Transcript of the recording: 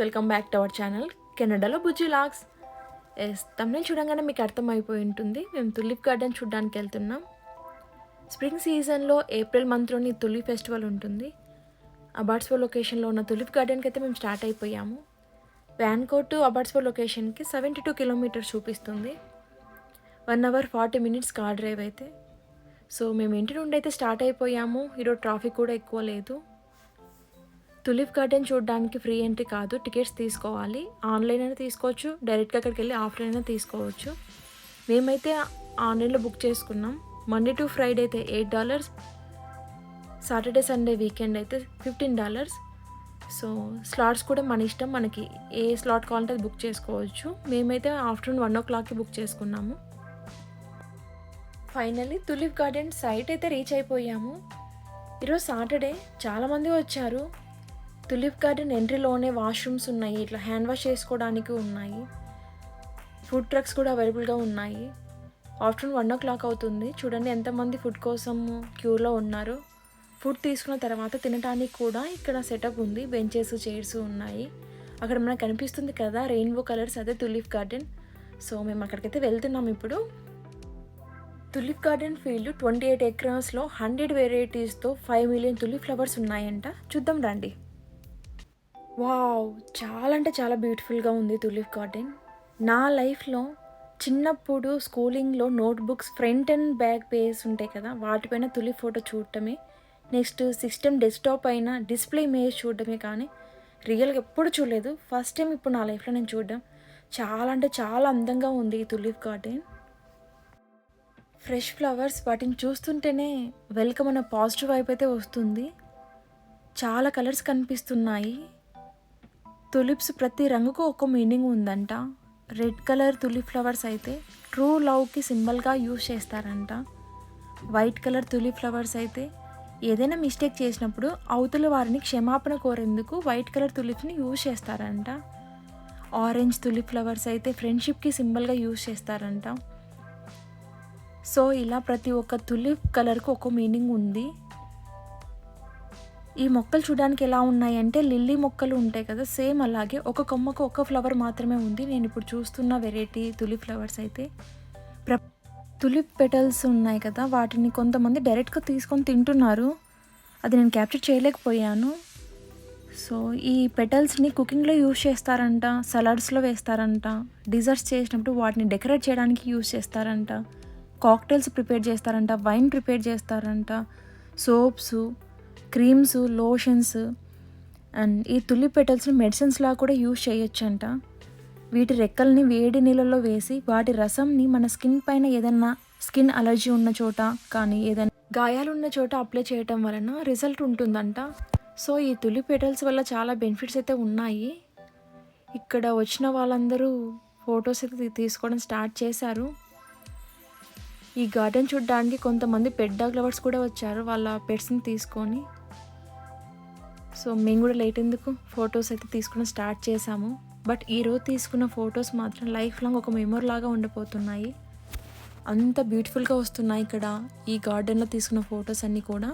Welcome back to our channel కెనడాలో బుజ్జి logs. తమిళ చూడంగానే మీకు అర్థమైపోయి ఉంటుంది, మేము తులిప్ గార్డెన్ చూడడానికి వెళ్తున్నాం. స్ప్రింగ్ సీజన్లో ఏప్రిల్ మంత్లోని తులిప్ ఫెస్టివల్ ఉంటుంది. అబార్ట్స్ఫోర్ లొకేషన్లో ఉన్న తులిప్ గార్డెన్కి అయితే మేము స్టార్ట్ అయిపోయాము. వ్యాన్కోట్ టు అబార్ట్స్ఫోర్ లొకేషన్కి 72 కిలోమీటర్స్ చూపిస్తుంది. 1 hour 40 minutes కార్ డ్రైవ్ అయితే. సో మేము ఇంటి నుండి అయితే స్టార్ట్ అయిపోయాము. ఈరోజు ట్రాఫిక్ కూడా ఎక్కువ లేదు. తులిప్ గార్డెన్ చూడడానికి ఫ్రీ ఎంట్రీ కాదు, టికెట్స్ తీసుకోవాలి. ఆన్లైన్ అయినా తీసుకోవచ్చు, డైరెక్ట్గా అక్కడికి వెళ్ళి ఆఫ్లైన్ అయినా తీసుకోవచ్చు. మేమైతే ఆన్లైన్లో బుక్ చేసుకున్నాం. మండే టు ఫ్రైడే అయితే $8, సాటర్డే సండే వీకెండ్ అయితే $15. సో స్లాట్స్ కూడా మన ఇష్టం, మనకి ఏ స్లాట్ కావాలంటే అది బుక్ చేసుకోవచ్చు. మేమైతే ఆఫ్టర్నూన్ 1 o'clockకి బుక్ చేసుకున్నాము. ఫైనల్లీ తులిప్ గార్డెన్ సైట్ అయితే రీచ్ అయిపోయాము. ఈరోజు సాటర్డే, చాలామంది వచ్చారు. తులిప్ గార్డెన్ ఎంట్రీలోనే వాష్రూమ్స్ ఉన్నాయి, ఇట్లా హ్యాండ్ వాష్ చేసుకోవడానికి ఉన్నాయి. ఫుడ్ ట్రక్స్ కూడా అవైలబుల్గా ఉన్నాయి. ఆఫ్టర్నూన్ 1 o'clock అవుతుంది. చూడండి ఎంతమంది ఫుడ్ కోసం క్యూలో ఉన్నారు. ఫుడ్ తీసుకున్న తర్వాత తినడానికి కూడా ఇక్కడ సెటప్ ఉంది, బెంచెస్ చైర్స్ ఉన్నాయి. అక్కడ మనకు కనిపిస్తుంది కదా రెయిన్బో కలర్స్, అదే తులిప్ గార్డెన్. సో మేము అక్కడికైతే వెళ్తున్నాం ఇప్పుడు. Tulip garden field 28 acresలో 100 varieties-తో 5 million tulip flowers ఉన్నాయంట. చూద్దాం రండి. వావ్, చాలా అంటే చాలా బ్యూటిఫుల్గా ఉంది తులిప్ గార్డెన్. నా లైఫ్లో చిన్నప్పుడు స్కూలింగ్లో notebooks front and back page ఉంటాయి కదా, వాటిపైన తులిప్ ఫోటో చూడటమే. నెక్స్ట్ సిస్టమ్ డెస్క్టాప్ అయినా డిస్ప్లే ఇమేజ్ చూడటమే, కానీ రియల్గా ఎప్పుడు చూడలేదు. ఫస్ట్ టైం ఇప్పుడు నా లైఫ్లో నేను చూడడం. చాలా అంటే చాలా అందంగా ఉంది ఈ తులిప్ గార్డెన్. ఫ్రెష్ ఫ్లవర్స్, వాటిని చూస్తుంటేనే వెల్కమ్ అన్న పాజిటివ్ వైపు అయితే వస్తుంది. చాలా కలర్స్ కనిపిస్తున్నాయి. తులిప్స్ ప్రతి రంగుకు ఒక మీనింగ్ ఉందంట. రెడ్ కలర్ తులిప్ ఫ్లవర్స్ అయితే ట్రూ లవ్కి సింబల్గా యూజ్ చేస్తారంట. వైట్ కలర్ తులిప్ ఫ్లవర్స్ అయితే ఏదైనా మిస్టేక్ చేసినప్పుడు అవతల వారిని క్షమాపణ కోరేందుకు వైట్ కలర్ తులిప్ని యూజ్ చేస్తారంట. ఆరెంజ్ తులిప్ ఫ్లవర్స్ అయితే ఫ్రెండ్షిప్కి సింబల్గా యూజ్ చేస్తారంట. సో ఇలా ప్రతి ఒక్క తులిప్ కలర్కు ఒక మీనింగ్ ఉంది. ఈ మొక్కలు చూడడానికి ఎలా ఉన్నాయంటే లిల్లీ మొక్కలు ఉంటాయి కదా, సేమ్ అలాగే ఒక కొమ్మకు ఒక ఫ్లవర్ మాత్రమే ఉంది. నేను ఇప్పుడు చూస్తున్న వెరైటీ తులిప్ ఫ్లవర్స్ అయితే తులిప్ పెటల్స్ ఉన్నాయి కదా, వాటిని కొంతమంది డైరెక్ట్గా తీసుకొని తింటున్నారు. అది నేను క్యాప్చర్ చేయలేకపోయాను. సో ఈ పెటల్స్ని కుకింగ్లో యూజ్ చేస్తారంట, సలాడ్స్లో వేస్తారంట, డిజర్ట్స్ చేసినప్పుడు వాటిని డెకరేట్ చేయడానికి యూజ్ చేస్తారంట, కాక్టైల్స్ ప్రిపేర్ చేస్తారంట, వైన్ ప్రిపేర్ చేస్తారంట, సోప్స్, క్రీమ్స్, లోషన్స్. అండ్ ఈ తులిప్ పెటల్స్ని మెడిసిన్స్లా కూడా యూజ్ చేయొచ్చంట. వీటి రెక్కల్ని వేడి నీళ్ళల్లో వేసి వాటి రసంని మన స్కిన్ పైన ఏదన్నా స్కిన్ అలర్జీ ఉన్న చోట కానీ ఏదైనా గాయాలు ఉన్న చోట అప్లై చేయటం వలన రిజల్ట్ ఉంటుందంట. సో ఈ తులిప్ పెటల్స్ వల్ల చాలా బెనిఫిట్స్ అయితే ఉన్నాయి. ఇక్కడ వచ్చిన వాళ్ళందరూ ఫొటోస్ అయితే తీసుకోవడం స్టార్ట్ చేశారు. ఈ గార్డెన్ చూడడానికి కొంతమంది పెట్ డాగ్ లవర్స్ కూడా వచ్చారు, వాళ్ళ పెట్స్ని తీసుకొని. సో మేము కూడా లేట్ ఎందుకు ఫొటోస్ అయితే తీసుకోవడం స్టార్ట్ చేసాము. బట్ ఈరోజు తీసుకున్న ఫొటోస్ మాత్రం లైఫ్ లాంగ్ ఒక మెమొరీ లాగా ఉండిపోతున్నాయి. అంత బ్యూటిఫుల్గా వస్తున్నాయి ఇక్కడ ఈ గార్డెన్లో తీసుకున్న ఫొటోస్ అన్నీ కూడా.